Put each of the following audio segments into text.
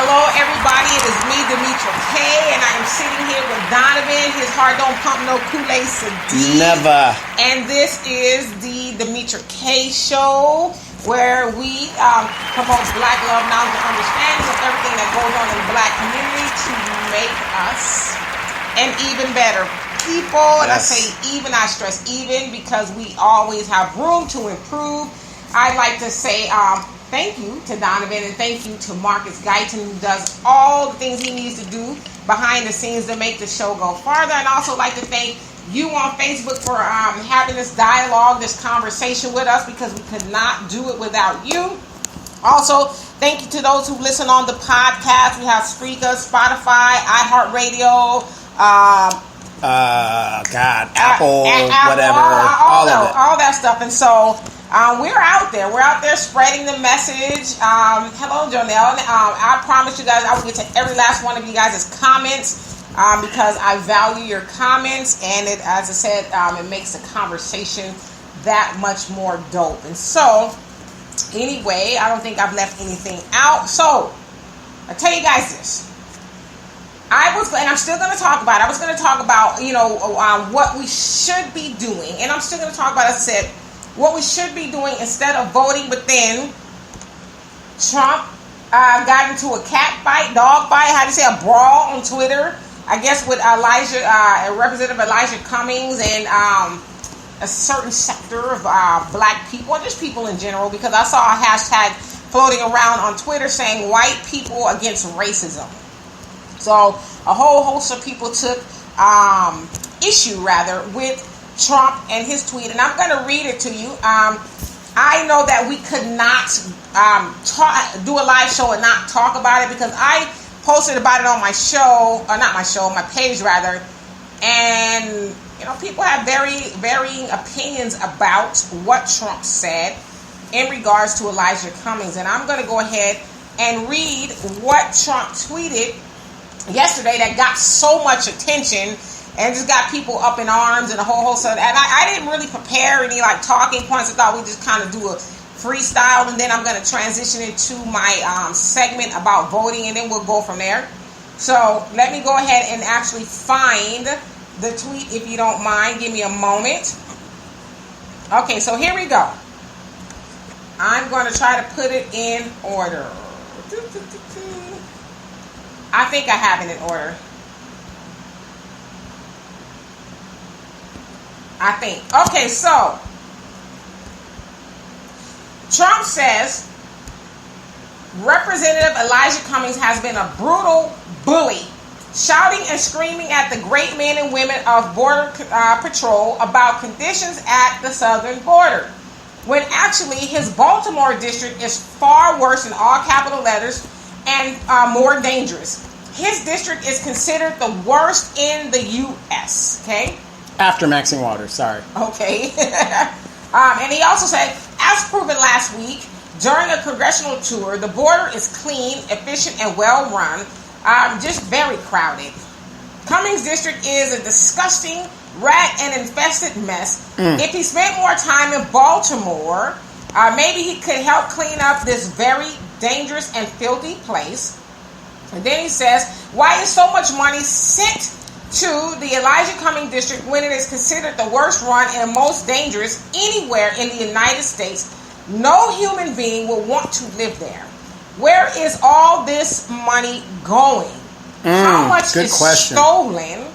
Hello, everybody. It is me, Demetra K, and I am sitting here with Donovan. His heart don't pump no Kool-Aid Sadiq. Never. And this is the Demetra K Show, where we promote Black love, knowledge, and understanding of everything that goes on in the Black community to make us an even better people. And Yes. I say even, I stress even, because we always have room to improve. I'd like to say thank you to Donovan and thank you to Marcus Guyton, who does all the things he needs to do behind the scenes to make the show go farther. And also like to thank you on Facebook for having this dialogue, this conversation with us, because we could not do it without you. Also, thank you to those who listen on the podcast. We have Spreaker, Spotify, iHeartRadio, Apple, whatever, all that stuff. And so we're out there. We're out there spreading the message. Hello, Jonelle. I promise you guys I will get to every last one of you guys' comments because I value your comments, and it, as I said, it makes the conversation that much more dope. And so, anyway, I don't think I've left anything out. So, I'll tell you guys this. And I'm still going to talk about it. I was going to talk about, what we should be doing. And I'm still going to talk about, as I said, what we should be doing instead of voting. But then Trump got into a cat fight, dog fight, how do you say, a brawl on Twitter, I guess with Representative Elijahcummings and a certain sector of black people, and just people in general, because I saw a hashtag floating around on Twitter saying white people against racism. So a whole host of people took issue with Trump and his tweet, and I'm going to read it to you. I know that we could not do a live show and not talk about it, because I posted about it on my show, or not my show, my page rather, and people have very varying opinions about what Trump said in regards to Elijahcummings, and I'm going to go ahead and read what Trump tweeted yesterday that got so much attention and just got people up in arms and a whole host of that. And I didn't really prepare any talking points. I thought we just kind of do a freestyle, and then I'm going to transition into my segment about voting, and then we'll go from there. So let me go ahead and actually find the tweet, if you don't mind. Give me a moment. Okay, so here we go. I'm going to try to put it in order. I think I have it in order. I think. Okay, so Trump says Representative Elijahcummings has been a brutal bully, shouting and screaming at the great men and women of Border Patrol about conditions at the southern border, when actually his Baltimore district is far worse, in all capital letters, and more dangerous. His district is considered the worst in the U.S., okay? After Maxine Waters, sorry. Okay. And he also said, as proven last week during a congressional tour, the border is clean, efficient, and well run, just very crowded. Cummings' district is a disgusting, rat and infested mess. If he spent more time in Baltimore, maybe he could help clean up this very dangerous and filthy place. And then he says, why is so much money sent to the Elijahcummings district when it is considered the worst run and most dangerous anywhere in the United States? No human being will want to live there. Where is all this money going? How much is stolen?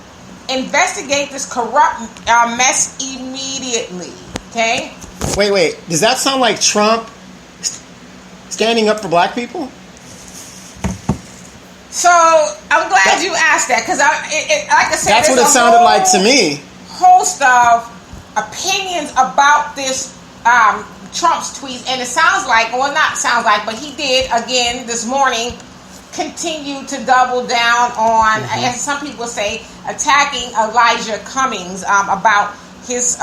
Investigate this corrupt mess immediately. Okay? Wait. Does that sound like Trump standing up for black people? So I'm glad you asked that, because like I said, that's what it sounded like to me. Host of opinions about this Trump's tweets, and it sounds like, well, not sounds like, but he did again this morning continue to double down on, as some people say, attacking Elijahcummings about his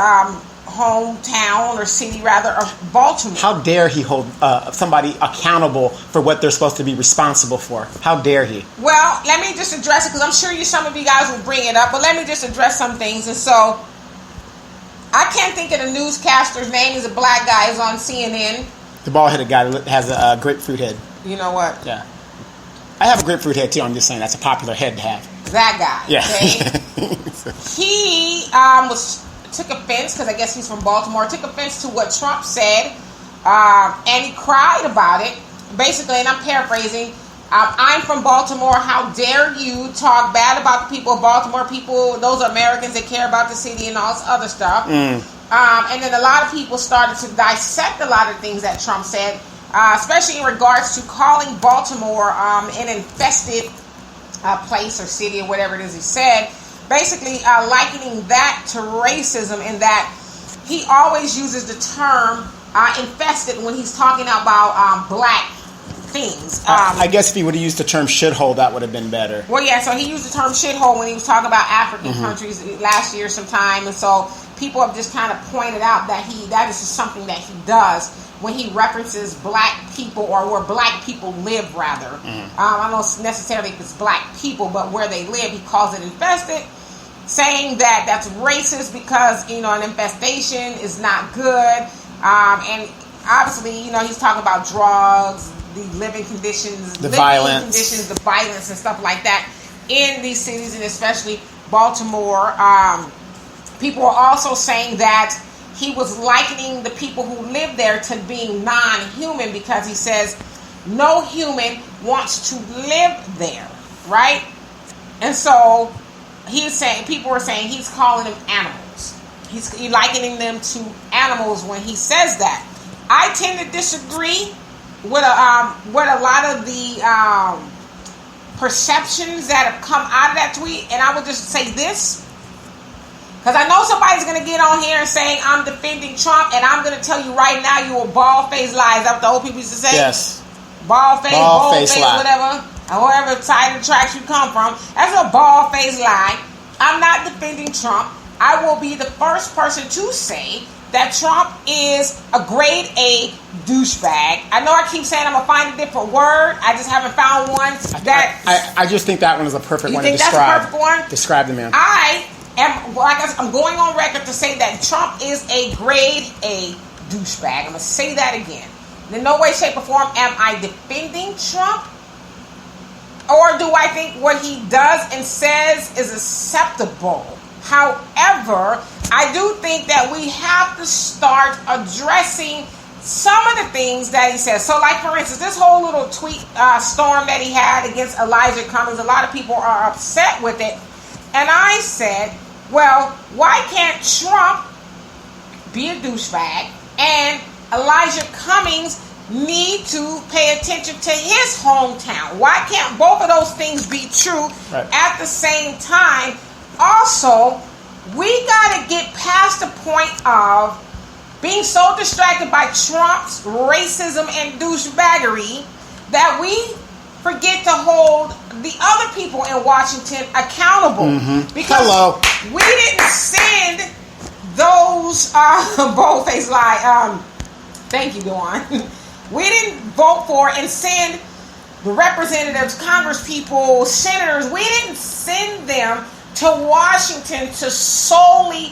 hometown or city rather of Baltimore. How dare he hold somebody accountable for what they're supposed to be responsible for? How dare he? Well, let me just address it, because I'm sure some of you guys will bring it up, but let me just address some things. And so I can't think of the newscaster's name. He's a black guy. He's on CNN. The bald-headed guy that has a grapefruit head. You know what? Yeah. I have a grapefruit head too. I'm just saying that's a popular head to have. That guy. Yeah. Okay? He took offense, because I guess he's from Baltimore, took offense to what Trump said, and he cried about it. Basically, and I'm paraphrasing, I'm from Baltimore. How dare you talk bad about the people of Baltimore? People, those are Americans that care about the city and all this other stuff. And then a lot of people started to dissect a lot of things that Trump said, especially in regards to calling Baltimore an infested place or city or whatever it is he said. Basically, likening that to racism, in that he always uses the term infested when he's talking about black things. I guess if he would have used the term shithole, that would have been better. Well, yeah, so he used the term shithole when he was talking about African countries last year sometime, and so people have just kind of pointed out that that is something that he does when he references black people, or where black people live, rather. I don't know necessarily if it's black people, but where they live, he calls it infested, saying that that's racist because, an infestation is not good. And obviously, he's talking about drugs, the living conditions, the violence and stuff like that in these cities, and especially Baltimore. People are also saying that he was likening the people who live there to being non-human, because he says no human wants to live there, right? And so people are saying he's calling them animals. He's likening them to animals when he says that. I tend to disagree with a lot of the perceptions that have come out of that tweet, and I would just say this, because I know somebody's going to get on here and saying I'm defending Trump, and I'm going to tell you right now, you a bald-faced lie. Is that what the old people used to say? Yes. Bald-faced, bold-faced, whatever. However side of the tracks you come from, that's a bald-faced lie. I'm not defending Trump. I will be the first person to say that Trump is a grade A douchebag. I know I keep saying I'm going to find a different word. I just haven't found one that... I just think that one is a perfect one to describe. You think that's a perfect one? Describe the man. I'm going on record to say that Trump is a grade A douchebag. I'm going to say that again. In no way, shape, or form am I defending Trump, or do I think what he does and says is acceptable. However, I do think that we have to start addressing some of the things that he says. So, like, for instance, this whole little tweet storm that he had against Elijahcummings, a lot of people are upset with it. And I said, well, why can't Trump be a douchebag and Elijahcummings need to pay attention to his hometown? Why can't both of those things be true at the same time? Also, we got to get past the point of being so distracted by Trump's racism and douchebaggery that we forget to hold the other people in Washington accountable. Because we didn't send those bold-faced lie. Thank you, Dawn. We didn't vote for and send the representatives, congresspeople, senators. We didn't send them to Washington to solely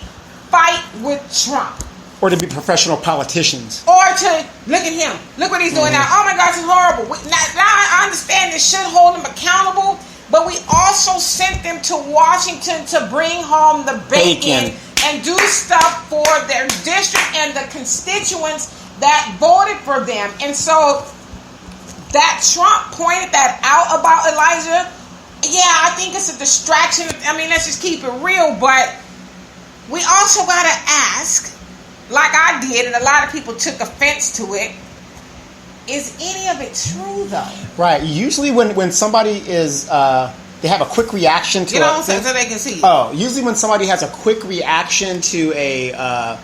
fight with Trump. Or to be professional politicians. Or to, look at him. Look what he's doing now. Oh my gosh, it's horrible. Now I understand this should hold him accountable, but we also sent them to Washington to bring home the bacon and do stuff for their district and the constituents that voted for them. And so that Trump pointed that out about Elijah. Yeah, I think it's a distraction. I mean, let's just keep it real. But we also got to ask, like I did, and a lot of people took offense to it, is any of it true, though? Right. Usually when somebody is, they have a quick reaction to so they can see. Usually when somebody has a quick reaction to a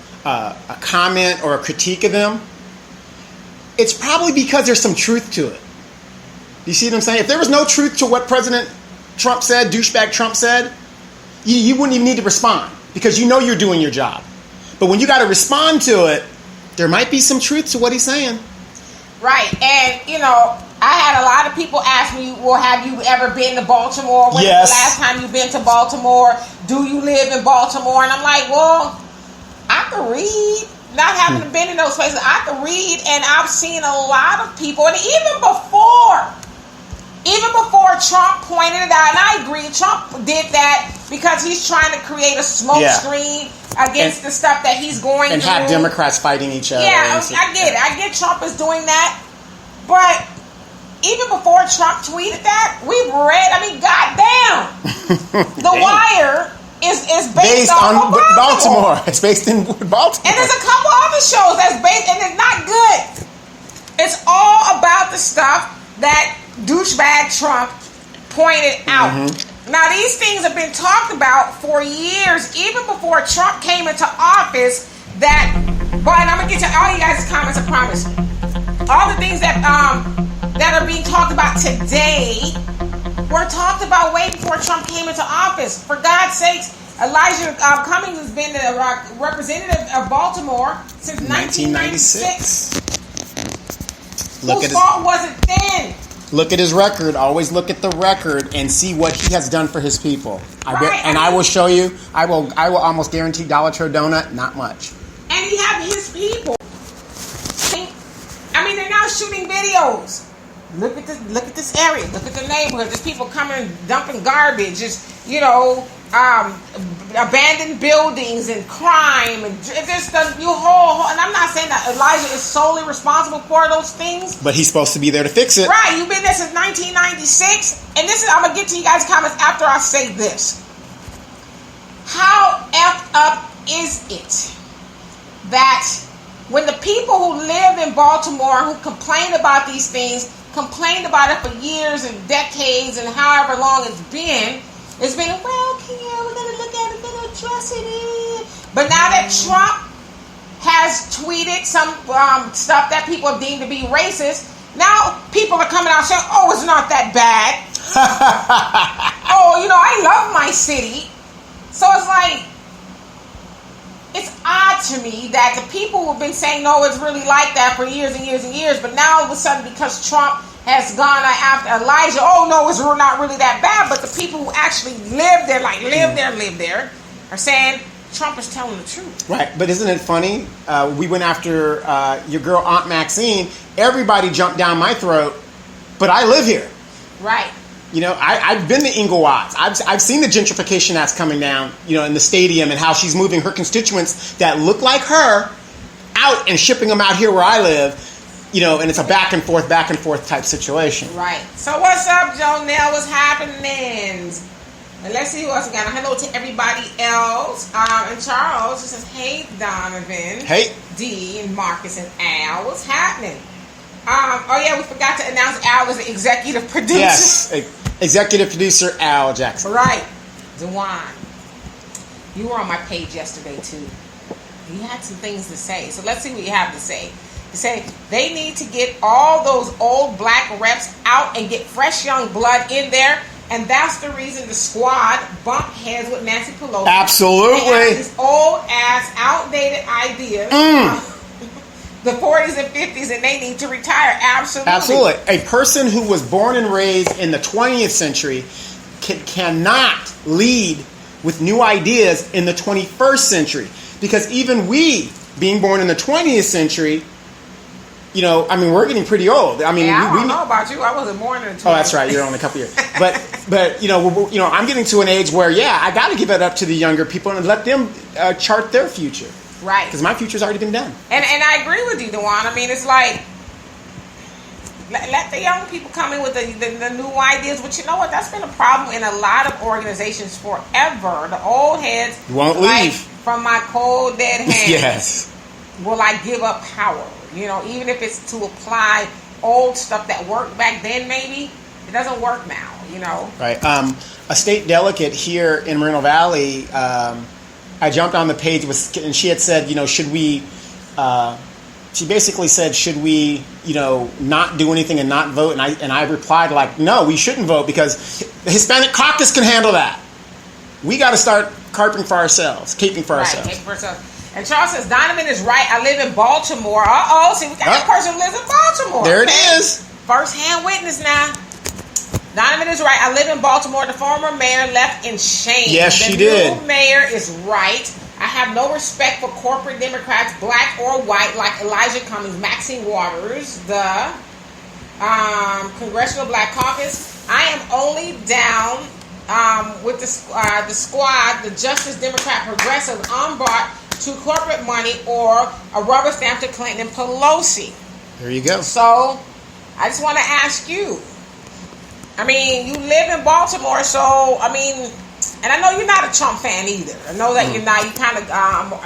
comment or a critique of them, it's probably because there's some truth to it. You see what I'm saying? If there was no truth to what President Trump said, douchebag Trump said, you wouldn't even need to respond, because you know you're doing your job. But when you got to respond to it, there might be some truth to what he's saying. Right. And, I had a lot of people ask me, well, have you ever been to Baltimore? When was the last time you've been to Baltimore? Do you live in Baltimore? And I'm like, well, I can read. Not having been in those places, I can read, and I've seen a lot of people, and even before Even before Trump pointed it out, and I agree, Trump did that because he's trying to create a smoke screen against the stuff that he's going and through. have Democrats fighting each other. Yeah, I get it. I get Trump is doing that. But even before Trump tweeted that, we've read, I mean, goddamn. The Wire is based on Baltimore. It's based in Baltimore. And there's a couple other shows that's based, and it's not good. It's all about the stuff that douchebag Trump pointed out. Now, these things have been talked about for years, even before Trump came into office. But I'm gonna get to all you guys' comments, I promise. All the things that are being talked about today were talked about way before Trump came into office. For God's sakes, Elijahcummings has been the representative of Baltimore since 1996. Whose fault was it then? Look at his record. Always look at the record and see what he has done for his people. I will show you. I will almost guarantee Dollar Tree donut, not much. And he have his people. I mean, they're now shooting videos. Look at this area. Look at the neighborhood. There's people coming dumping garbage. Just abandoned buildings and crime and just and I'm not saying that Elijah is solely responsible for those things, but he's supposed to be there to fix it. Right, you've been there since 1996, and I'm gonna get to you guys' comments after I say this. How effed up is it that when the people who live in Baltimore who complain about these things complained about it for years and decades and however long it's been, well, yeah, we're going to look at it, we're going to address it. But now that Trump has tweeted some stuff that people have deemed to be racist, now people are coming out saying, oh, it's not that bad. I love my city. So it's like, it's odd to me that the people who have been saying, no, it's really like that for years and years and years, but now all of a sudden because Trump has gone after Elijah, oh no, it's not really that bad, but the people who actually live there, are saying Trump is telling the truth. Right, but isn't it funny? We went after your girl Aunt Maxine. Everybody jumped down my throat, but I live here. Right. I've been to Inglewood. I've seen the gentrification that's coming down, in the stadium and how she's moving her constituents that look like her out and shipping them out here where I live, and it's a back and forth type situation. Right. So what's up, Jonelle? What's happening? And let's see who else we got. Hello to everybody else. And Charles just says, hey, Donovan. Hey. D and Marcus and Al. What's happening? We forgot to announce Al as the executive producer. Yes. Executive producer Al Jackson. Right. Dewan. You were on my page yesterday, too. You had some things to say. So let's see what you have to say. You say they need to get all those old black reps out and get fresh young blood in there. And that's the reason the squad bumped heads with Nancy Pelosi. Absolutely. They have these old-ass, outdated ideas. The 40s and 50s, and they need to retire. Absolutely. A person who was born and raised in the 20th century cannot lead with new ideas in the 21st century. Because even we, being born in the 20th century, we're getting pretty old. I don't know about you. I wasn't born in the 20th. Oh, that's right. You're only a couple years. But I'm getting to an age where, I got to give it up to the younger people and let them chart their future. Right. Because my future's already been done. And I agree with you, Dewan. I mean, it's like, let the young people come in with the new ideas. But you know what? That's been a problem in a lot of organizations forever. The old heads won't leave. From my cold, dead hands. Yes. Will I give up power? Even if it's to apply old stuff that worked back then, maybe it doesn't work now. Right. A state delegate here in Moreno Valley. I jumped on the page and she had said, should we? She basically said, should we, not do anything and not vote? And I replied like, no, we shouldn't vote because the Hispanic caucus can handle that. We got to start caping for ourselves. Caping for ourselves. And Charles says, Donovan is right. I live in Baltimore. See, we got a person who lives in Baltimore. There it is. First-hand witness now. Donovan is right. I live in Baltimore. The former mayor left in shame. Yes, she did. The new mayor is right. I have no respect for corporate Democrats, black or white, like Elijahcummings, Maxine Waters, Congressional Black Caucus. I am only down with the squad, the Justice, Democrat, Progressive, unbought to corporate money or a rubber stamp to Clinton and Pelosi. There you go. So, I just want to ask you. I mean, you live in Baltimore, so, I mean, and I know you're not a Trump fan either. I know that you're not. You kind of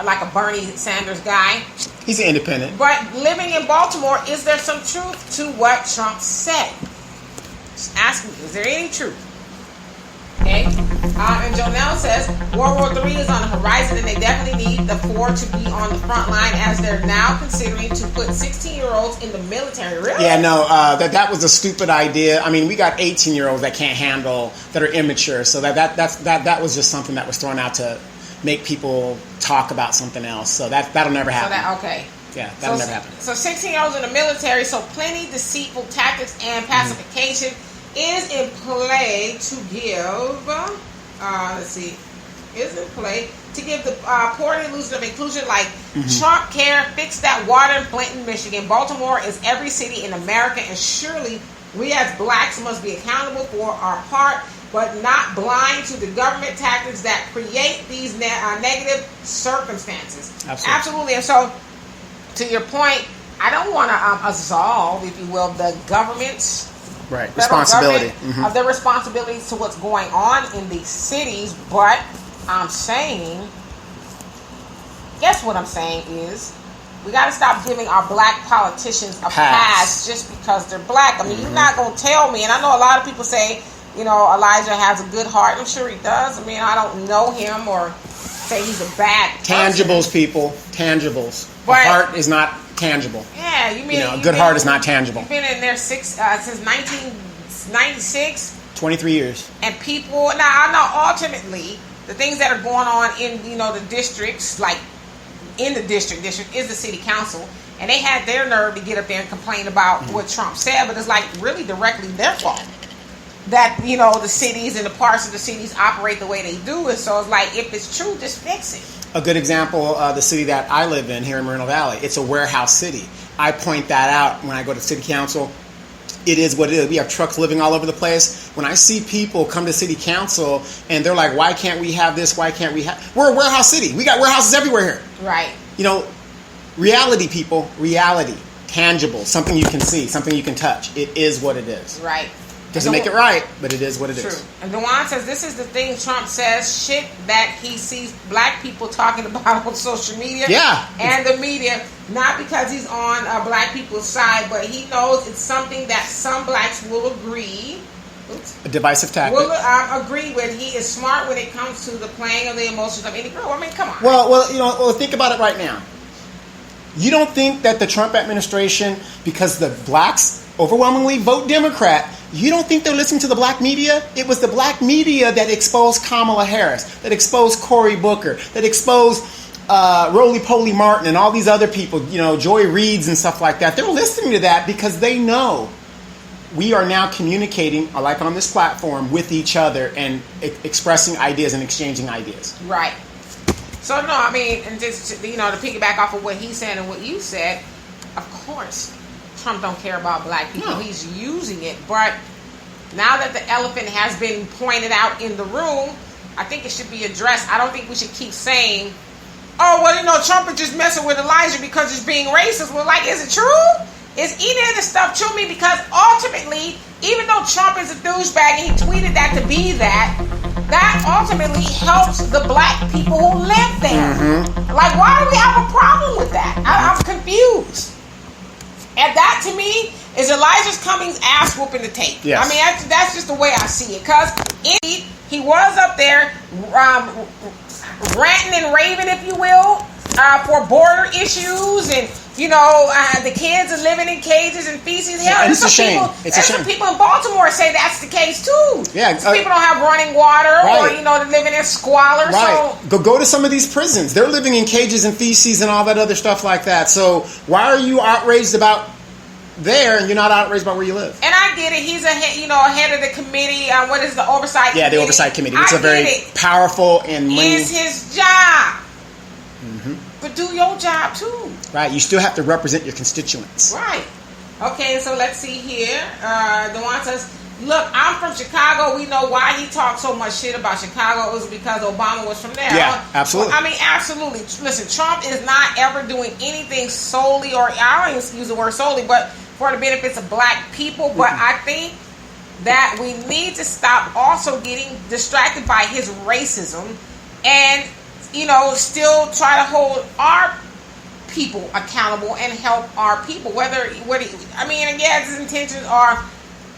like a Bernie Sanders guy. He's an independent. But living in Baltimore, is there some truth to what Trump said? Just ask me, is there any truth? Okay? And Jonelle says, World War III is on the horizon and they definitely need the four to be on the front line as they're now considering to put 16-year-olds in the military. Really? Yeah, no, that was a stupid idea. I mean, we got 18-year-olds that can't handle, that are immature. So that was just something that was thrown out to make people talk about something else. So that'll never happen. Okay. Yeah, that'll never happen. So 16-year-olds in the military, so plenty deceitful tactics and pacification is in play to give, to give the poor an illusion of inclusion like Trump Care, fix that water in Clinton, Michigan. Baltimore is every city in America, and surely we as blacks must be accountable for our part, but not blind to the government tactics that create these negative circumstances. Absolutely. And so, to your point, I don't want to absolve, if you will, the government's responsibility of their responsibilities to what's going on in these cities, but I'm saying, guess what I'm saying is, we got to stop giving our black politicians a pass just because they're black. I mean, you're not going to tell me, and I know a lot of people say, you know, Elijah has a good heart. I'm sure he does. I mean, I don't know him or say he's a bad person. Tangibles, people. Tangibles. But, a heart is not tangible. Yeah, you mean... a good heart is not tangible. You've been in there since 1996. 23 years. And people... Now, I know ultimately, the things that are going on in, the districts, like in the district is the city council. And they had their nerve to get up there and complain about what Trump said, but it's like really directly their fault. That, the cities and the parts of the cities operate the way they do. And so it's like, if it's true, just fix it. A good example, the city that I live in here in Moreno Valley, it's a warehouse city. I point that out when I go to city council. It is what it is. We have trucks living all over the place. When I see people come to city council and they're like, why can't we have this? Why can't we have... We're a warehouse city. We got warehouses everywhere here. Right. Reality, people. Reality. Tangible. Something you can see. Something you can touch. It is what it is. Right. Doesn't make it right, but it is what it is. And Dewan says, this is the thing Trump says, shit that he sees black people talking about on social media and the media, not because he's on black people's side, but he knows it's something that some blacks will agree. A divisive tactic. Will agree with. He is smart when it comes to the playing of the emotions of any girl. I mean, come on. Well, think about it right now. You don't think that the Trump administration, because the blacks overwhelmingly vote Democrat, you don't think they're listening to the black media? It was the black media that exposed Kamala Harris, that exposed Cory Booker, that exposed Roly-Poly Martin and all these other people, Joy Reids and stuff like that. They're listening to that because they know we are now communicating, like on this platform, with each other and expressing ideas and exchanging ideas. Right. So, no, I mean, and just, to piggyback off of what he said and what you said, of course, Trump don't care about black people. No. He's using it. But now that the elephant has been pointed out in the room, I think it should be addressed. I don't think we should keep saying, Trump is just messing with Elijah because he's being racist. Well, is it true? Is any of this stuff true? Because ultimately, even though Trump is a douchebag and he tweeted that to be that ultimately helps the black people who live there. Why do we have a problem with that? I'm confused. And that, to me, is Elijahcummings' ass whooping the tape. Yes. I mean, that's just the way I see it. Because he was up there ranting and raving, if you will, for border issues and, the kids are living in cages and feces. Hell, and it's a shame. Some people in Baltimore say that's the case, too. Yeah. People don't have running water or, they're living in squalor. Right. So go to some of these prisons. They're living in cages and feces and all that other stuff like that. So why are you outraged about there and you're not outraged about where you live? And I get it. He's head of the committee. What is the oversight committee? Yeah, the oversight committee. It's a very powerful and it's his job. But do your job too. Right. You still have to represent your constituents. Right. Okay, so let's see here. Dewan says, look, I'm from Chicago. We know why he talked so much shit about Chicago. It was because Obama was from there. Yeah, absolutely. I mean, absolutely. Listen, Trump is not ever doing anything solely, or I don't even use the word solely, but for the benefits of black people. But I think that we need to stop also getting distracted by his racism and, still try to hold our people accountable and help our people. And yes, his intentions are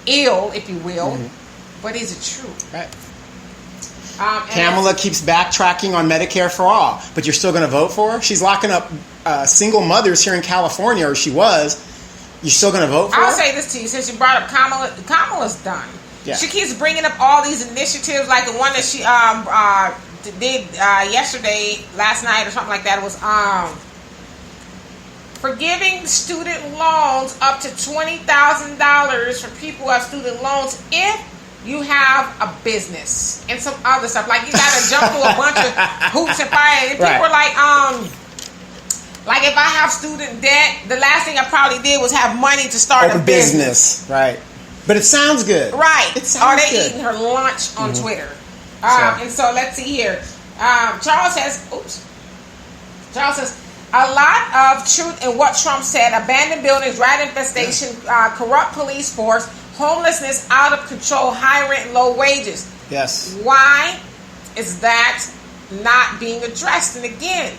ill, if you will, but is it true? Right. Kamala keeps backtracking on Medicare for all, but you're still going to vote for her? She's locking up single mothers here in California, or she was. You're still going to vote for her? I'll say this to you, since you brought up Kamala. Kamala's done. Yeah. She keeps bringing up all these initiatives, like the one that she did yesterday, last night, or something like that. It was forgiving student loans up to $20,000 for people who have student loans if you have a business and some other stuff. Like, you got to jump through a bunch of hoops and fire. And people are like if I have student debt, the last thing I probably did was have money to start a business. Right. But it sounds good. Right. It sounds good. Eating her lunch on Twitter. And so let's see here. Charles says, a lot of truth in what Trump said. Abandoned buildings, rat infestation, corrupt police force, homelessness out of control, high rent, low wages. Yes. Why is that not being addressed? And again,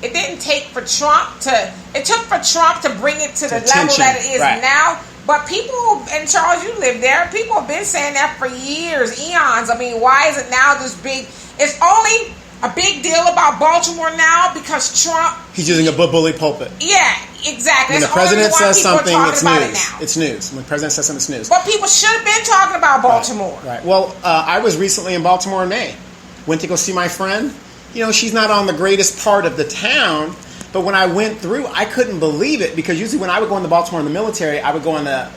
it didn't take for Trump to. It took for Trump to bring it to the level that it is now. But people, and Charles, you live there. People have been saying that for years, eons. I mean, why is it now this big? It's only a big deal about Baltimore now because Trump. He's using a bully pulpit. Yeah, exactly. When the president says something, it's news. It's news. When the president says something, it's news. But people should have been talking about Baltimore. Right. Well, I was recently in Baltimore in May. Went to go see my friend. She's not on the greatest part of the town, but when I went through, I couldn't believe it, because usually when I would go into Baltimore in the military, I would go on the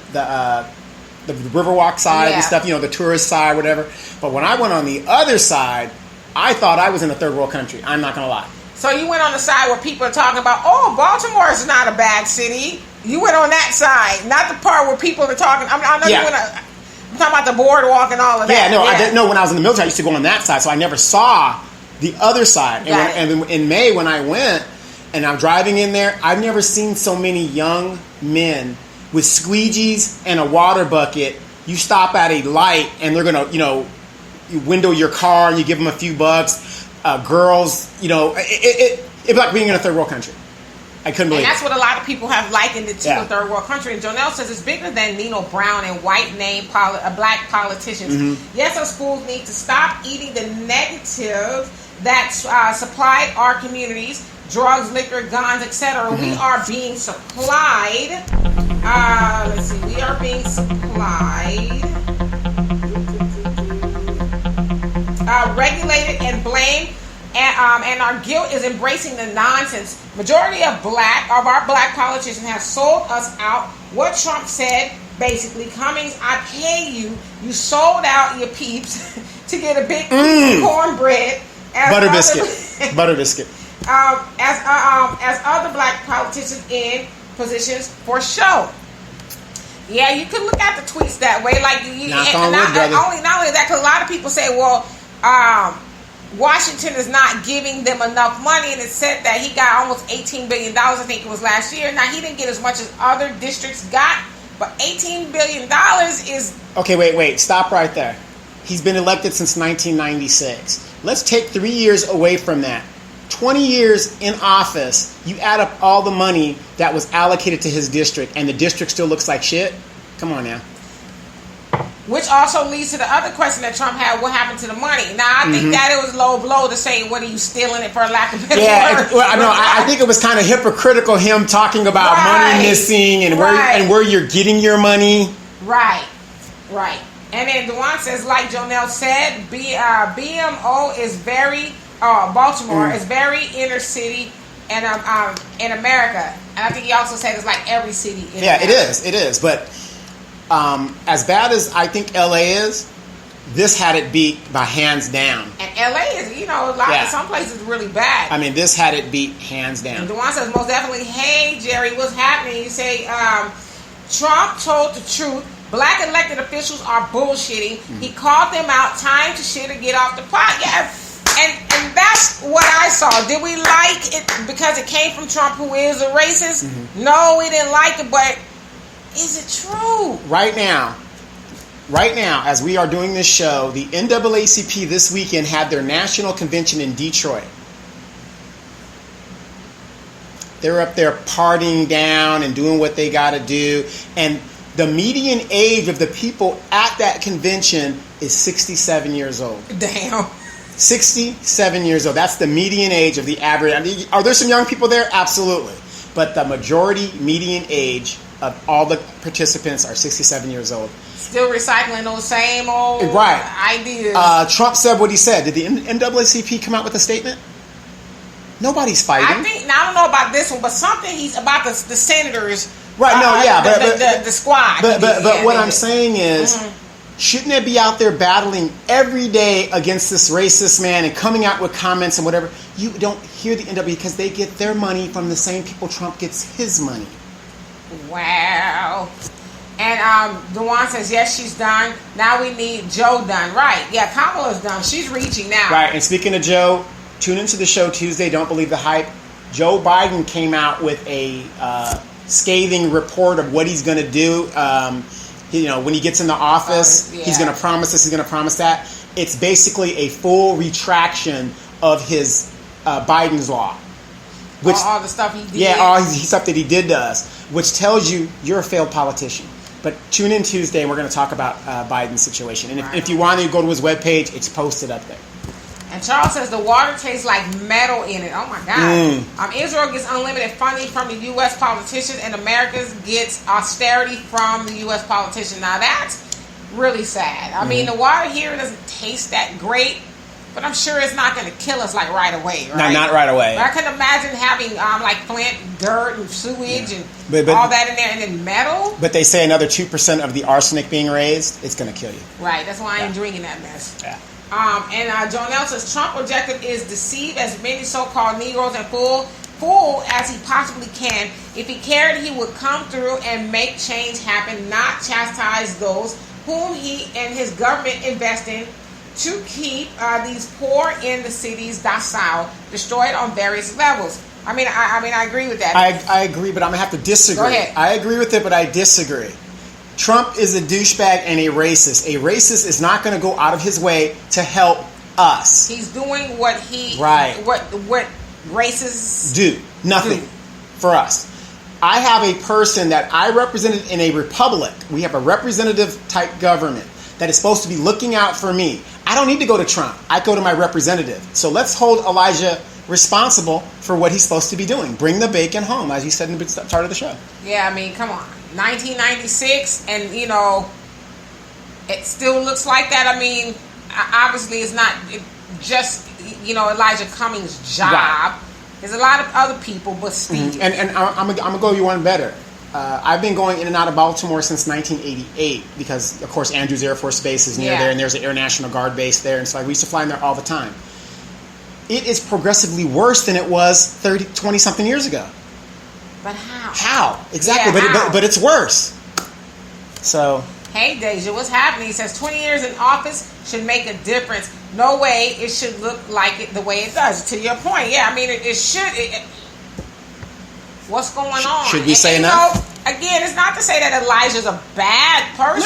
Riverwalk side and stuff, the tourist side, whatever. But when I went on the other side, I thought I was in a third world country. I'm not going to lie. So you went on the side where people are talking about, Baltimore is not a bad city. You went on that side, not the part where people are talking. I know you went. I'm talking about the boardwalk and all of that. I didn't know when I was in the military. I used to go on that side, so I never saw the other side. And in May when I went and I'm driving in there, I've never seen so many young men with squeegees and a water bucket. You stop at a light and they're going to, you window your car and you give them a few bucks. Girls, it's like being in a third world country. I couldn't believe it. And that's what a lot of people have likened it to, a third world country. And Jonelle says it's bigger than Nino Brown and white name black politicians. Yes, our schools need to stop eating the negative that supplied our communities, drugs, liquor, guns, etc. We are being supplied. Let's see. We are being supplied, regulated, and blamed. And our guilt is embracing the nonsense. Majority of our black politicians have sold us out. What Trump said, basically, Cummings, I pay you. You sold out your peeps to get a big piece of cornbread. Butter biscuit. As other black politicians in positions for show. Yeah, you could look at the tweets that way. Like not only that, because a lot of people say, well, Washington is not giving them enough money, and it said that he got almost $18 billion, I think it was last year. Now, he didn't get as much as other districts got, but $18 billion is... Okay, wait, stop right there. He's been elected since 1996. Let's take 3 years away from that. 20 years in office, you add up all the money that was allocated to his district, and the district still looks like shit? Come on now. Which also leads to the other question that Trump had, what happened to the money? Now, I think that it was low blow to say, what are you stealing it for, lack of better words? I think it was kind of hypocritical, him talking about money missing and where you're getting your money. Right. And then Dewan says, like Jonelle said, BMO is very, Baltimore is very inner city and in America. And I think he also said it's like every city in America. It is. But as bad as I think LA is, this had it beat by hands down. And LA is, some places really bad. I mean, this had it beat hands down. And Dewan says, most definitely, hey, Jerry, what's happening? You say, Trump told the truth. Black elected officials are bullshitting. He called them out. Time to shit or get off the pot. Yeah. And that's what I saw. Did we like it because it came from Trump, who is a racist? No, we didn't like it, but is it true? Right now, as we are doing this show, the NAACP this weekend had their national convention in Detroit. They're up there partying down and doing what they got to do. And the median age of the people at that convention is 67 years old. Damn. 67 years old. That's the median age of the average. I mean, are there some young people there? Absolutely. But the majority median age of all the participants are 67 years old. Still recycling those same old ideas. Trump said what he said. Did the NAACP come out with a statement? Nobody's fighting. I don't know about this one, but something he's about the senators. Right, the squad. But what I'm saying is, shouldn't they be out there battling every day against this racist man and coming out with comments and whatever? You don't hear the NW because they get their money from the same people Trump gets his money. Wow. And Dewan says, yes, she's done. Now we need Joe done. Right. Yeah, Kamala's done. She's reaching now. Right. And speaking of Joe, tune into the show Tuesday. Don't believe the hype. Joe Biden came out with a scathing report of what he's going to do. When he gets in the office, he's going to promise this, he's going to promise that. It's basically a full retraction of his Biden's law. Which, all the stuff he did. Yeah, all the stuff that he did to us, which tells you you're a failed politician. But tune in Tuesday and we're going to talk about Biden's situation. And if you want to go to his webpage, it's posted up there. And Charles says the water tastes like metal in it. Oh my God. Israel gets unlimited funding from the U.S. politicians, and America gets austerity from the U.S. politicians. Now that's really sad. I mean, the water here doesn't taste that great, but I'm sure it's not going to kill us like right away, right? No, not right away. But I can imagine having like plant dirt and sewage and all that in there, and then metal. But they say another 2% of the arsenic being raised, it's going to kill you. Right. That's why I ain't drinking that mess. Yeah. And Jonelle says Trump's objective is deceive as many so-called Negroes and fool as he possibly can. If he cared, he would come through and make change happen, not chastise those whom he and his government invest in to keep these poor in the cities docile, destroyed on various levels. I mean, I agree with that. I agree, but I'm gonna have to disagree. Go ahead. I agree with it, but I disagree. Trump is a douchebag and a racist. A racist is not going to go out of his way to help us. He's doing what what racists do. Nothing for us. I have a person that I represented in a republic. We have a representative type government that is supposed to be looking out for me. I don't need to go to Trump. I go to my representative. So let's hold Elijah responsible for what he's supposed to be doing. Bring the bacon home, as you said in the start of the show. Yeah, I mean, come on. 1996, and it still looks like that. I mean, obviously it's not just Elijahcummings' job. Right. There's a lot of other people, but still. And I'm gonna go you one better. I've been going in and out of Baltimore since 1988 because, of course, Andrews Air Force Base is near there, and there's an Air National Guard base there, and so we used to fly in there all the time. It is progressively worse than it was 20-something years ago. But how? How? Exactly. Yeah, but it's worse. So. Hey, Deja, what's happening? He says 20 years in office should make a difference. No way it should look like it the way it does. To your point, yeah, I mean, it should. What's going on? Should we say enough? Again, it's not to say that Elijah's a bad person,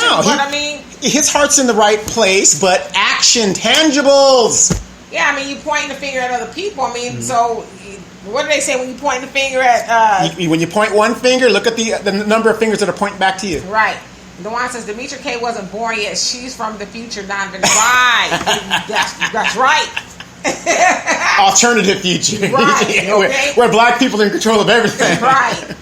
his heart's in the right place, but action, tangibles. Yeah, I mean, you pointing the finger at other people. I mean, so what do they say when you point the finger at? When you point one finger, look at the number of fingers that are pointing back to you. Right. The one says Demetra K wasn't born yet. She's from the future, Donovan. Right. That's right. Alternative future. Right. Okay. Where black people are in control of everything. Right.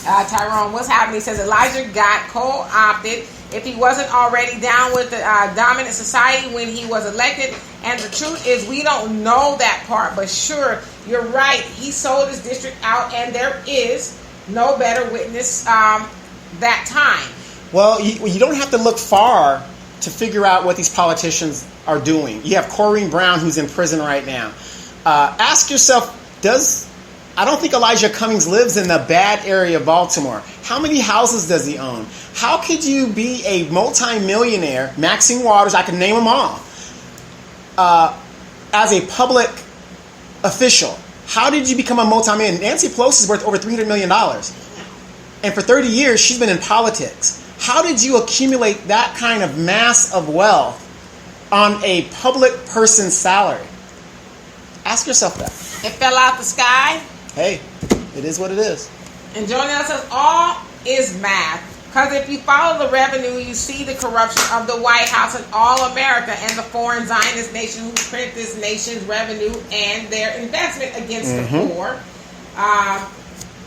Tyrone, what's happening? He says Elijah got co-opted. If he wasn't already down with the dominant society when he was elected. And the truth is, we don't know that part. But sure, you're right. He sold his district out, and there is no better witness that time. Well, you don't have to look far to figure out what these politicians are doing. You have Corrine Brown, who's in prison right now. Ask yourself, does I don't think Elijahcummings lives in the bad area of Baltimore. How many houses does he own? How could you be a multi-millionaire, Maxine Waters, I can name them all, as a public official? How did you become a multi-millionaire? Nancy Pelosi is worth over $300 million. And for 30 years, she's been in politics. How did you accumulate that kind of mass of wealth on a public person's salary? Ask yourself that. It fell out the sky. Hey, it is what it is. And Jonelle says, all is math. Because if you follow the revenue, you see the corruption of the White House and all America and the foreign Zionist nation who print this nation's revenue and their investment against the poor.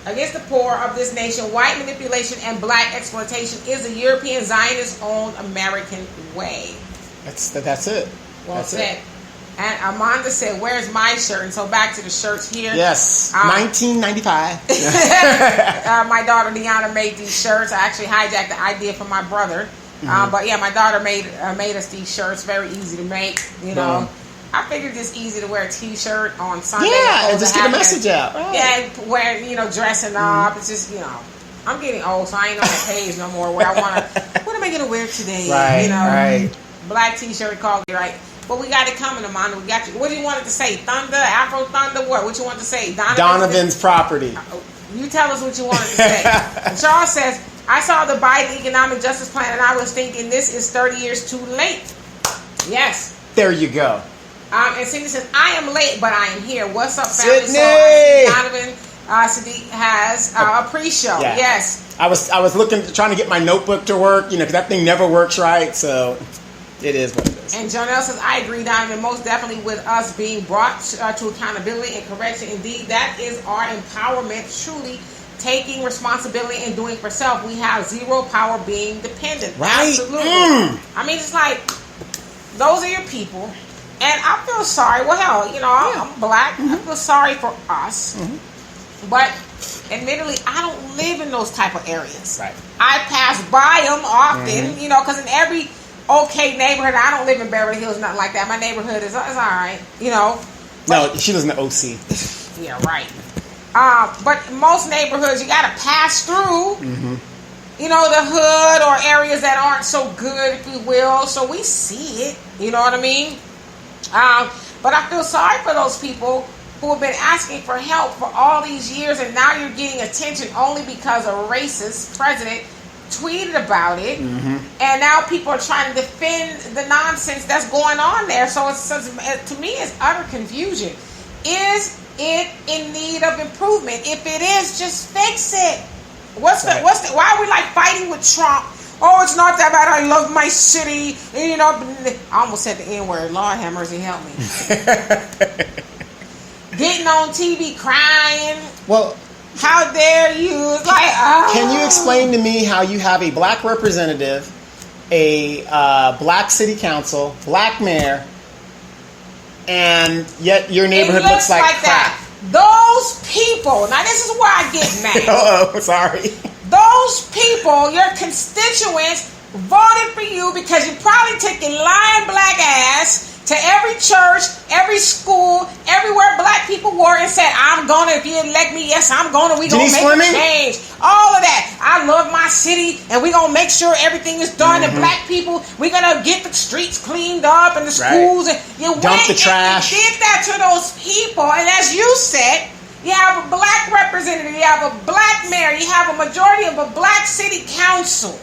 Against the poor of this nation, white manipulation and black exploitation is a European Zionist-owned American way. That's it. Well said. And Amanda said, where's my shirt? And so back to the shirts here. Yes, 1995. My daughter Deanna made these shirts. I actually hijacked the idea from my brother. But yeah, my daughter made us these shirts. Very easy to make, you know. I figured it's easy to wear a t-shirt on Sunday. Yeah, and just get a message out. Right. Yeah, wear, dressing up. It's just, I'm getting old, so I ain't on that page no more where I want to, what am I going to wear today? Right, right. Black t-shirt, call it right. But we got it coming, Amanda. We got you. What do you want it to say? Thunder, Afro Thunder, what? What you want to say? Donovan's property. You tell us what you want it to say. And Charles says, I saw the Biden economic justice plan and I was thinking this is 30 years too late. Yes. There you go. And Sydney says, I am late, but I am here. What's up, family? Sydney! So Donovan Sadiq has a pre-show. Yeah. Yes. I was trying to get my notebook to work, because that thing never works right, so it is what it is. And Jonelle says, I agree, Donovan, most definitely with us being brought to accountability and correction. Indeed, that is our empowerment, truly taking responsibility and doing for self. We have zero power being dependent. Right. Absolutely. I mean, it's like, those are your people. And I feel sorry. Well, hell, I'm black. I feel sorry for us. But admittedly, I don't live in those type of areas. Right. I pass by them often, because in every okay neighborhood, I don't live in Beverly Hills, nothing like that. My neighborhood is all right, No, she lives in the OC. Yeah, right. But most neighborhoods, you got to pass through, the hood or areas that aren't so good, if you will. So we see it. You know what I mean? But I feel sorry for those people who have been asking for help for all these years, and now you're getting attention only because a racist president tweeted about it, and now people are trying to defend the nonsense that's going on there. So to me, it's utter confusion. Is it in need of improvement? If it is, just fix it. Why are we like fighting with Trump? Oh, it's not that bad. I love my city. I almost said the N-word. Lord have mercy, help me. Getting on TV crying. Well, how dare you? It's like, Can you explain to me how you have a black representative, a black city council, black mayor, and yet your neighborhood looks like crap? That. Those people. Now, this is where I get mad. Oh, sorry. Those people, your constituents, voted for you because you probably took your lying black ass to every church, every school, everywhere black people were and said, I'm going to, if you elect me, yes, I'm going to, we're going to make a change. All of that. I love my city, and we're going to make sure everything is done. And black people, we're going to get the streets cleaned up and the schools. And you dump the trash. And you did that to those people. And as you said, you have a black representative, you have a black mayor, you have a majority of a black city council.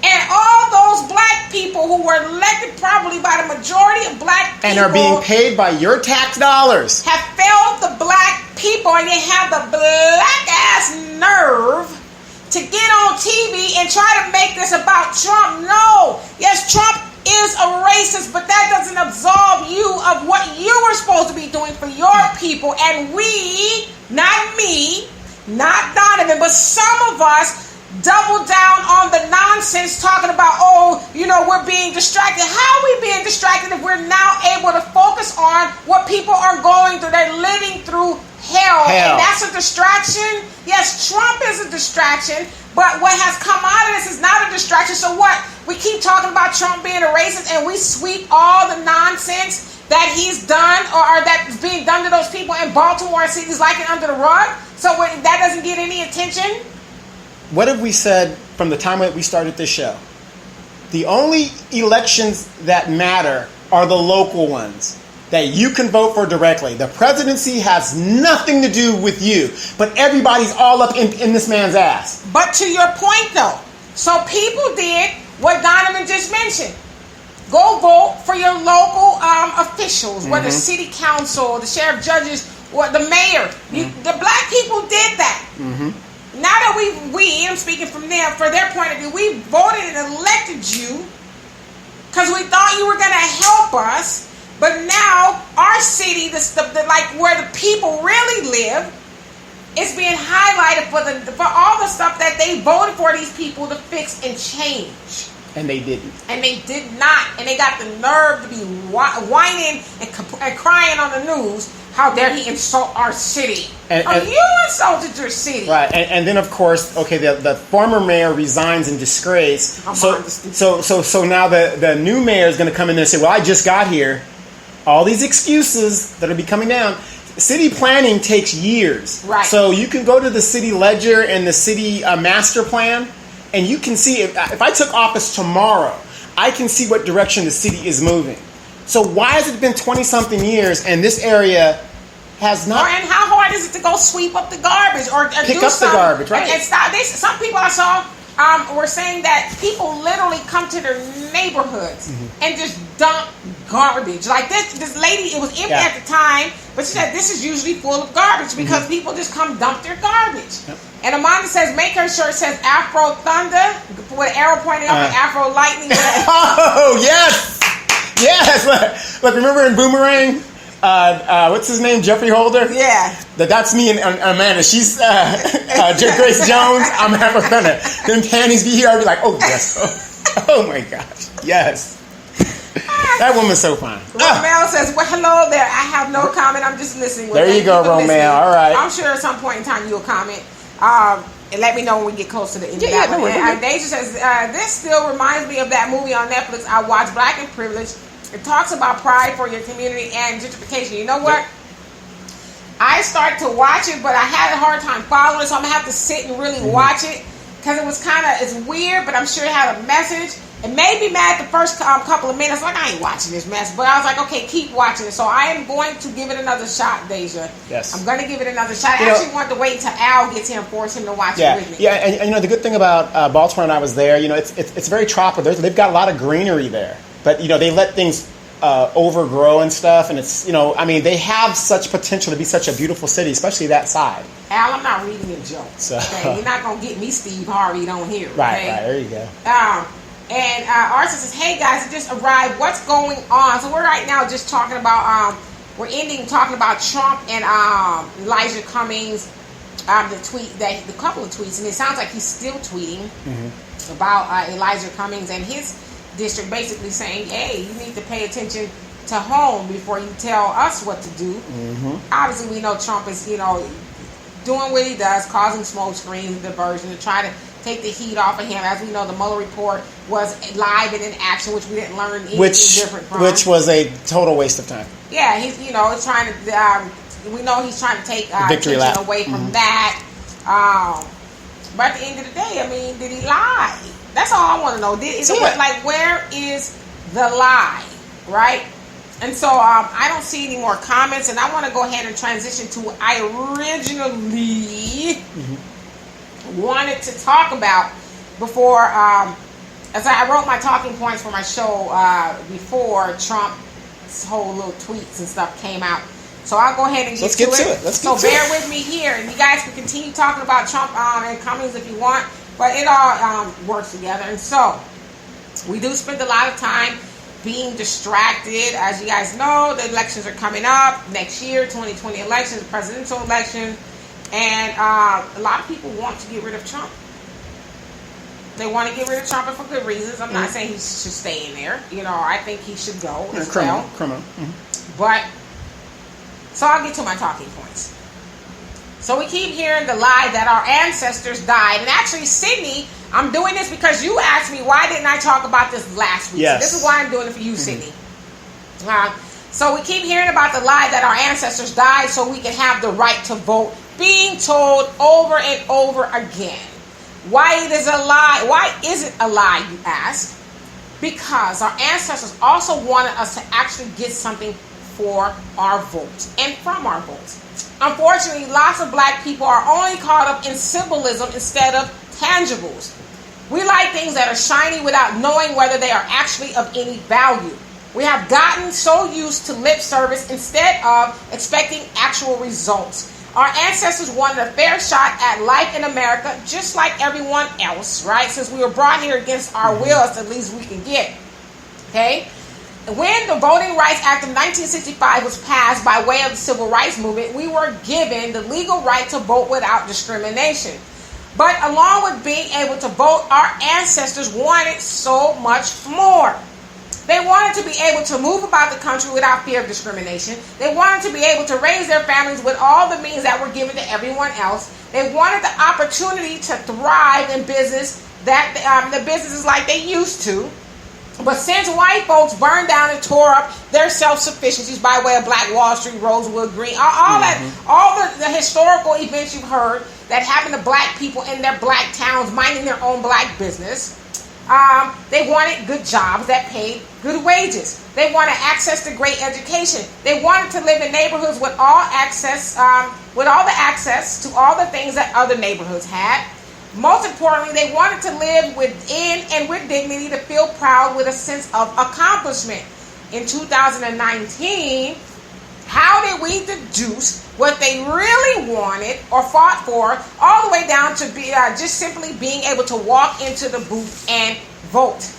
And all those black people who were elected probably by the majority of black people and are being paid by your tax dollars have failed the black people, and you have the black ass nerve to get on TV and try to make this about Trump. No. Yes, Trump is a racist, but that doesn't absolve you of what you were supposed to be doing for your people. And we, not me, not Donovan, but some of us double down on the nonsense talking about, we're being distracted. How are we being distracted if we're now able to focus on what people are going through? They're living through hell. And that's a distraction. Yes, Trump is a distraction, but what has come out of this is not a distraction. So what? We keep talking about Trump being a racist and we sweep all the nonsense that he's done or that's being done to those people in Baltimore cities like it under the rug? So that doesn't get any attention? What have we said from the time that we started this show? The only elections that matter are the local ones that you can vote for directly. The presidency has nothing to do with you, but everybody's all up in this man's ass. But to your point, though, so people did what Donovan just mentioned. Go vote for your local officials, whether city council, the sheriff, judges, or the mayor. The black people did that. Now that I'm speaking from them, for their point of view, we voted and elected you because we thought you were going to help us. But now our city, like where the people really live, is being highlighted for all the stuff that they voted for these people to fix and change. And they didn't. And they did not. And they got the nerve to be whining and crying on the news. How dare he insult our city? And you insulted your city. Right. And then, of course, okay, the former mayor resigns in disgrace. So now the new mayor is going to come in there and say, well, I just got here. All these excuses that are be coming down. City planning takes years. Right. So you can go to the city ledger and the city master plan, and you can see, if I took office tomorrow, I can see what direction the city is moving. So why has it been 20-something years and this area has not... And how hard is it to go sweep up the garbage or pick do up the garbage, right? And stop. Some people I saw were saying that people literally come to their neighborhoods and just dump garbage. Like this lady, it was empty at the time, but she said this is usually full of garbage because people just come dump their garbage. Yep. And Amanda says, make her shirt says Afro Thunder with an arrow pointing up and Afro Lightning. Oh, yes! Yes! Look, remember in Boomerang? What's his name? Jeffrey Holder? Yeah. That's me and Amanda. She's Grace Jones. I'm Afro Thunder. Them panties be here. I'll be like, oh, yes. Oh, my gosh. Yes. That woman's so fine. Romel says, well, hello there. I have no comment. I'm just listening. There you go, Romel. All right. I'm sure at some point in time you'll comment. And let me know when we get close to the end of that one. And Deja says, this still reminds me of that movie on Netflix I watched, Black and Privilege. It talks about pride for your community and gentrification. You know what? I started to watch it, but I had a hard time following it, so I'm going to have to sit and really watch it because it was it's weird, but I'm sure it had a message. It made me mad the first couple of minutes. Like, I ain't watching this mess. But I was like, okay, keep watching it. So I am going to give it another shot, Deja. Yes. I'm going to give it another shot. I actually wanted to wait until Al gets here and force him to watch it with me. Yeah, and the good thing about Baltimore, and I was there, it's very tropical. They've got a lot of greenery there. But, they let things overgrow and stuff. And it's, they have such potential to be such a beautiful city, especially that side. Al, I'm not reading your jokes. Okay? You're not going to get me Steve Harvey on here. Okay? Right, there you go. And Arson says, hey guys, it just arrived. What's going on? So we're right now just talking about, we're ending talking about Trump and Elijahcummings, the couple of tweets. And it sounds like he's still tweeting about Elijahcummings and his district, basically saying, hey, you need to pay attention to home before you tell us what to do. Obviously, we know Trump is, doing what he does, causing smoke screens and diversion to try to take the heat off of him. As we know, the Mueller report was live and in action, which we didn't learn anything different from. Which was a total waste of time. Yeah, he's trying to. We know he's trying to take victory lap away from that. But at the end of the day, I mean, did he lie? That's all I want to know. Where is the lie, right? And so I don't see any more comments, and I want to go ahead and transition to what I originally wanted to talk about before, as I wrote my talking points for my show before Trump's whole little tweets and stuff came out. So I'll go ahead and get to it. So bear with me here, and you guys can continue talking about Trump and Cummings if you want, but it all works together. And so we do spend a lot of time being distracted. As you guys know, the elections are coming up next year, 2020 elections, presidential election. And a lot of people want to get rid of Trump. They want to get rid of Trump for good reasons. I'm not saying he should stay in there. I think he should go as well. Criminal. But, so I'll get to my talking points. So we keep hearing the lie that our ancestors died. And actually, Sydney, I'm doing this because you asked me why didn't I talk about this last week. Yes. So this is why I'm doing it for you, Sydney. So we keep hearing about the lie that our ancestors died so we can have the right to vote, being told over and over again. Why it is a lie? Why is it a lie, you ask? Because our ancestors also wanted us to actually get something for our vote and from our vote. Unfortunately, lots of black people are only caught up in symbolism instead of tangibles. We like things that are shiny without knowing whether they are actually of any value. We have gotten so used to lip service instead of expecting actual results. Our ancestors wanted a fair shot at life in America, just like everyone else, right? Since we were brought here against our will, it's the least we can get. Okay? When the Voting Rights Act of 1965 was passed by way of the Civil Rights Movement, we were given the legal right to vote without discrimination. But along with being able to vote, our ancestors wanted so much more. They wanted to be able to move about the country without fear of discrimination. They wanted to be able to raise their families with all the means that were given to everyone else. They wanted the opportunity to thrive in business, that the businesses like they used to. But since white folks burned down and tore up their self-sufficiencies by way of Black Wall Street, Rosewood, Green, all the historical events you've heard that happened to black people in their black towns, minding their own black business, they wanted good jobs that paid good wages. They wanted access to great education. They wanted to live in neighborhoods with all the access to all the things that other neighborhoods had. Most importantly, they wanted to live within and with dignity, to feel proud with a sense of accomplishment. In 2019, how did we deduce what they really wanted or fought for, all the way down to just simply being able to walk into the booth and vote?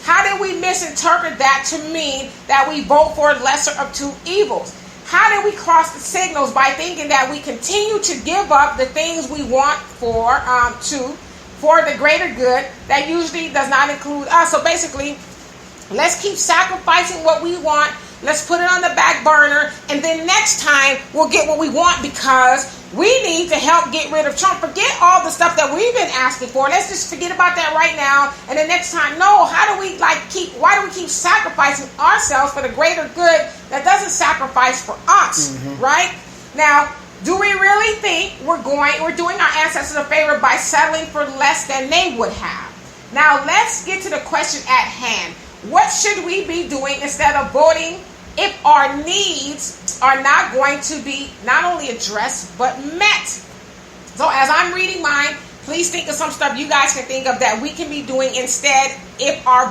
How did we misinterpret that to mean that we vote for lesser of two evils? How did we cross the signals by thinking that we continue to give up the things we want for the greater good that usually does not include us? So basically, let's keep sacrificing what we want. Let's put it on the back burner, and then next time we'll get what we want because we need to help get rid of Trump. Forget all the stuff that we've been asking for. Let's just forget about that right now. And the next time, no, why do we keep sacrificing ourselves for the greater good that doesn't sacrifice for us, right? Now, do we really think we're doing our ancestors a favor by settling for less than they would have? Now, let's get to the question at hand. What should we be doing instead of voting if our needs are not going to be not only addressed but met? So as I'm reading mine, please think of some stuff you guys can think of that we can be doing instead if our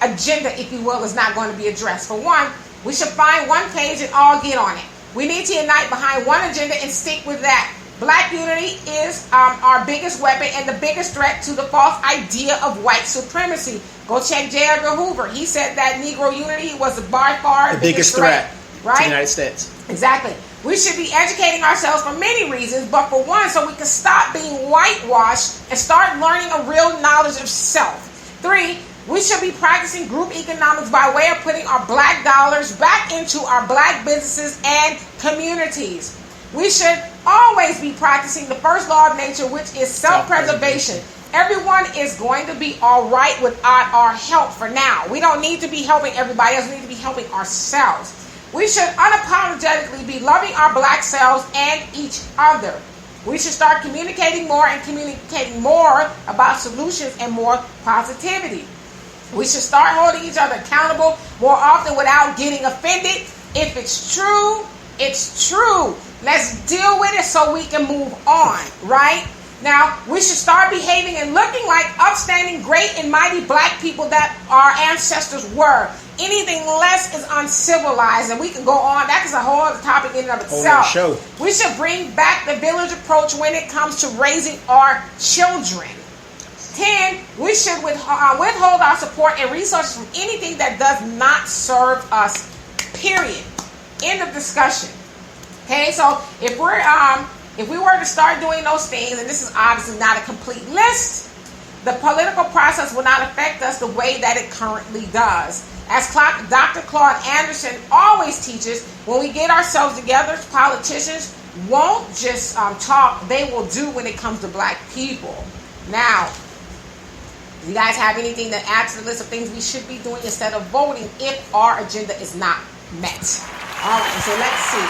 agenda, if you will, is not going to be addressed. For one, we should find one page and all get on it. We need to unite behind one agenda and stick with that. Black unity is our biggest weapon and the biggest threat to the false idea of white supremacy. Go check J. Edgar Hoover. He said that Negro unity was by far the biggest threat, right? To the United States. Exactly. We should be educating ourselves for many reasons, but for one, so we can stop being whitewashed and start learning a real knowledge of self. 3, we should be practicing group economics by way of putting our black dollars back into our black businesses and communities. We should always be practicing the first law of nature, which is self-preservation. Everyone is going to be all right without our help for now. We don't need to be helping everybody else. We need to be helping ourselves. We should unapologetically be loving our black selves and each other. We should start communicating more and communicating more about solutions and more positivity. We should start holding each other accountable more often without getting offended. If it's true, it's true. Let's deal with it so we can move on, right? Now, we should start behaving and looking like upstanding, great, and mighty black people that our ancestors were. Anything less is uncivilized, and we can go on. That is a whole other topic in and of itself. We should bring back the village approach when it comes to raising our children. 10, we should withhold our support and resources from anything that does not serve us, period. End of discussion. Okay, so if we were to start doing those things, and this is obviously not a complete list, the political process will not affect us the way that it currently does. As Dr. Claude Anderson always teaches, when we get ourselves together, politicians won't just talk, they will do when it comes to black people. Now, Do you guys have anything to add to the list of things we should be doing instead of voting if our agenda is not met? All right, so let's see.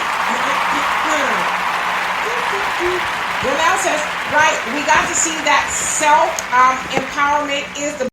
Janelle says, right, we got to see that self-empowerment is the